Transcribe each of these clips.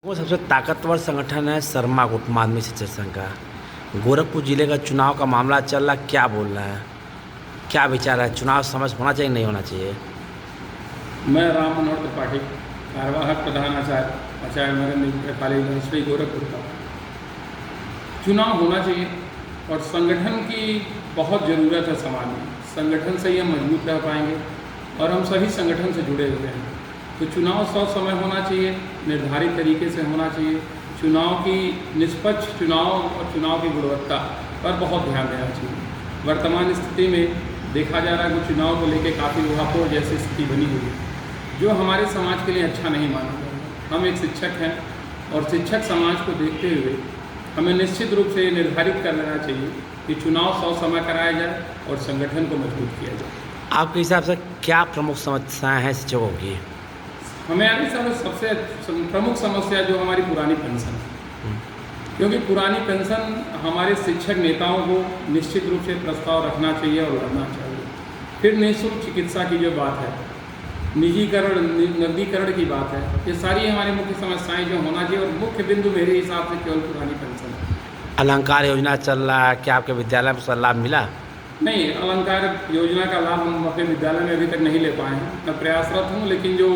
वो सबसे ताकतवर संगठन है शर्मा गुट माध्यमिक शिक्षक संघ का। गोरखपुर जिले का चुनाव का मामला चल रहा, क्या बोल रहा है, क्या विचार है? चुनाव समझ होना चाहिए नहीं होना चाहिए? मैं राम मनोहर त्रिपाठी, कार्यवाहक प्रधान आचार्य नरेंद्र कॉलेज हिस्ट्री गोरखपुर का। चुनाव होना चाहिए और संगठन की बहुत ज़रूरत है समाज में। संगठन से ही हम मजबूत रह पाएंगे और हम सभी संगठन से जुड़े हुए हैं। तो चुनाव समय होना चाहिए, निर्धारित तरीके से होना चाहिए। चुनाव की निष्पक्ष चुनाव और चुनाव की गुणवत्ता पर बहुत ध्यान देना चाहिए। वर्तमान स्थिति में देखा जा रहा है कि चुनाव को लेकर काफ़ी ऊहापोह जैसी स्थिति बनी हुई है, जो हमारे समाज के लिए अच्छा नहीं माना जाएगा। हम एक शिक्षक हैं और शिक्षक समाज को देखते हुए हमें निश्चित रूप से निर्धारित कर लेना चाहिए कि चुनाव समय कराया जाए और संगठन को मजबूत किया जाए। आपके हिसाब से क्या प्रमुख समस्याएं हैं शिक्षकों की? हमारी सबसे प्रमुख समस्या जो हमारी पुरानी पेंशन है, क्योंकि पुरानी पेंशन हमारे शिक्षक नेताओं को निश्चित रूप से प्रस्ताव रखना चाहिए और लड़ना चाहिए। फिर निःशुल्क चिकित्सा की जो बात है, निजीकरण नकदीकरण की बात है, ये सारी हमारी मुख्य समस्याएं जो होना चाहिए। और मुख्य बिंदु मेरे हिसाब से केवल पुरानी पेंशन है। अलंकार योजना चल रहा है, क्या आपके विद्यालय में उसका लाभ मिला? नहीं, अलंकार योजना का लाभ हम अपने विद्यालय में अभी तक नहीं ले पाए हैं। मैं प्रयासरत हूँ, लेकिन जो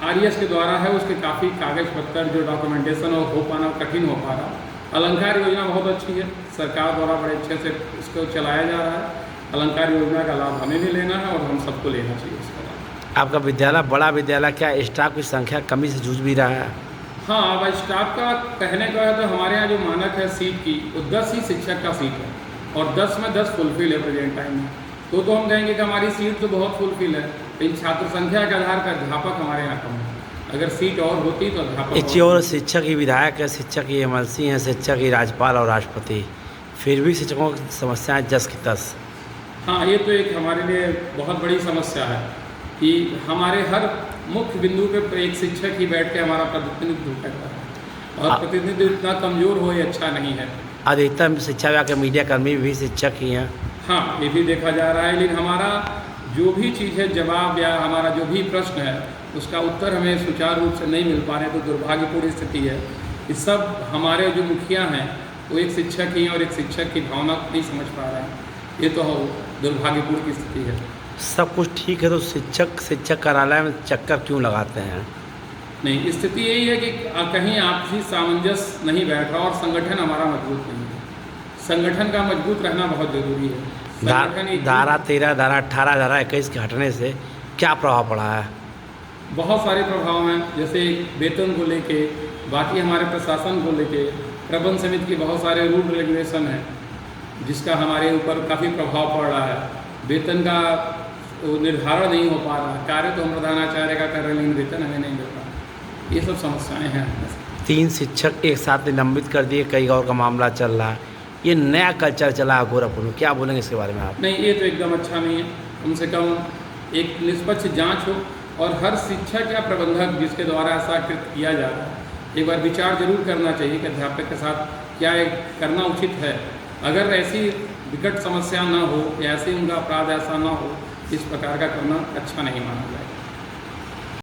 आरएस के द्वारा है उसके काफ़ी कागज पत्तर जो डॉक्यूमेंटेशन हो पाना कठिन हो पा रहा। अलंकार योजना बहुत अच्छी है, सरकार द्वारा बड़े अच्छे से इसको चलाया जा रहा है। अलंकार योजना का लाभ हमें भी लेना है और हम सबको लेना चाहिए उसका लाभ। आपका विद्यालय बड़ा विद्यालय, क्या स्टाफ की संख्या कमी से जूझ भी रहा है? हाँ, अब स्टाफ का कहने का है तो हमारे यहाँ जो मानक है सीट की, वो 10 ही शिक्षक का सीट है और 10 में 10 फुलफिल है प्रेजेंट टाइम में। तो हम कहेंगे कि हमारी सीट तो बहुत फुलफिल है, लेकिन छात्र संख्या के आधार पर अध्यापक हमारे यहाँ कम है। अगर सीट और होती तो अध्यापक। एक और शिक्षक ही विधायक है, शिक्षक ही एमएलसी हैं, शिक्षक ही राज्यपाल और राष्ट्रपति, फिर भी शिक्षकों की समस्याएं जस की तस। हाँ, ये तो एक हमारे लिए बहुत बड़ी समस्या है कि हमारे हर मुख्य बिंदु पर एक शिक्षक ही बैठ के हमारा प्रतिनिधित्व करता है और प्रतिनिधित्व इतना कमज़ोर हो ये अच्छा नहीं है। अधिकतर शिक्षा विभाग के मीडिया कर्मी भी शिक्षक ही हैं। हाँ, ये भी देखा जा रहा है, लेकिन हमारा जो भी चीज़ है, जवाब या हमारा जो भी प्रश्न है, उसका उत्तर हमें सुचारू रूप से नहीं मिल पा रहे, तो दुर्भाग्यपूर्ण स्थिति है। ये सब हमारे जो मुखिया हैं वो एक शिक्षक ही हैं और एक शिक्षक की भावना नहीं समझ पा रहे हैं। ये तो दुर्भाग्यपूर्ण की स्थिति है। सब कुछ ठीक है तो शिक्षक कार्यालय में चक्कर क्यों लगाते हैं? नहीं, स्थिति यही है कि कहीं आपसी सामंजस्य नहीं बैठ रहा और संगठन हमारा मजबूत नहीं है। संगठन का मजबूत रहना बहुत ज़रूरी है। धारा 13, धारा 18, धारा 21 के हटने से क्या प्रभाव पड़ा है? बहुत सारे प्रभाव हैं, जैसे वेतन को लेके, बाकी हमारे प्रशासन को लेके, प्रबंध समिति के बहुत सारे रूल रेगुलेशन हैं जिसका हमारे ऊपर काफ़ी प्रभाव पड़ रहा है। वेतन का निर्धारण नहीं हो पा रहा, कार्य तो हम प्रधानाचार्य का कर रहे हैं लेकिन वेतन हमें नहीं मिल रहा। ये सब समस्याएँ हैं। 3 शिक्षक एक साथ निलंबित कर दिए, कई और का मामला चल रहा है। ये नया कल्चर चला है गोरखपुर में, क्या बोलेंगे इसके बारे में आप? नहीं, ये तो एकदम अच्छा नहीं है। कम से कम एक निष्पक्ष जांच हो और हर शिक्षक या प्रबंधक जिसके द्वारा ऐसा कृत्य किया जा रहा है, एक बार विचार जरूर करना चाहिए कि अध्यापक के साथ क्या करना उचित है। अगर ऐसी विकट समस्या ना हो या ऐसे उनका अपराध ऐसा ना हो, इस प्रकार का करना अच्छा नहीं माना जाए।